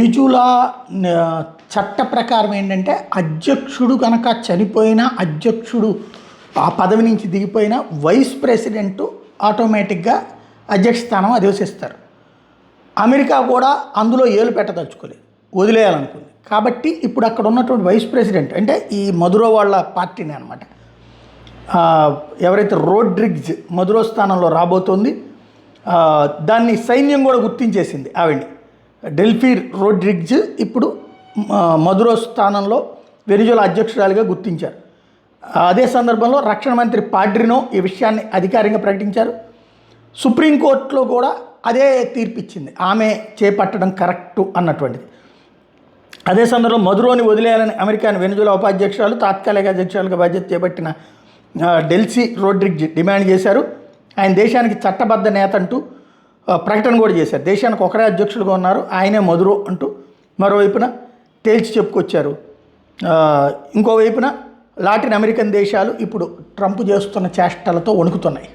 Venezuela చట్ట ప్రకారం ఏంటంటే అధ్యక్షుడు కనుక చనిపోయినా అధ్యక్షుడు ఆ పదవి నుంచి దిగిపోయినా వైస్ ప్రెసిడెంట్ ఆటోమేటిక్గా అధ్యక్ష స్థానం అధివసిస్తారు. అమెరికా కూడా అందులో ఏలు పెట్టదలుచుకోలేదు, వదిలేయాలనుకుంది. కాబట్టి ఇప్పుడు అక్కడ ఉన్నటువంటి వైస్ ప్రెసిడెంట్ అంటే ఈ మదురో వాళ్ళ పార్టీని అనమాట, ఎవరైతే రోడ్రిగ్జ్ మదురో స్థానంలో రాబోతోంది. దాన్ని సైన్యం కూడా గుర్తించేసింది. ఆవిడ్ని డెల్ఫీ రోడ్రిగ్జ్ ఇప్పుడు మదురో స్థానంలో వెనిజులా అధ్యక్షురాలిగా గుర్తించారు. అదే సందర్భంలో రక్షణ మంత్రి పాడ్రినో ఈ విషయాన్ని అధికారికంగా ప్రకటించారు. సుప్రీంకోర్టులో కూడా అదే తీర్పిచ్చింది, ఆమె చేపట్టడం కరెక్టు అన్నటువంటిది. అదే సందర్భంలో మదురోని వదిలేయాలని అమెరికాని వెనిజులా ఉపాధ్యక్షురాలు తాత్కాలిక అధ్యక్షురాలుగా బాధ్యత చేపట్టిన డెల్సీ రోడ్రిగ్జ్ డిమాండ్ చేశారు. ఆయన దేశానికి చట్టబద్ధ నేత అంటూ ప్రకటన కూడా చేశారు. దేశానికి ఒకరే అధ్యక్షులుగా ఉన్నారు, ఆయనే మదురో అంటూ మరోవైపున తేల్చి చెప్పుకొచ్చారు. ఇంకోవైపున లాటిన్ అమెరికన్ దేశాలు ఇప్పుడు ట్రంప్ చేస్తున్న చేష్టలతో వణుకుతున్నాయి.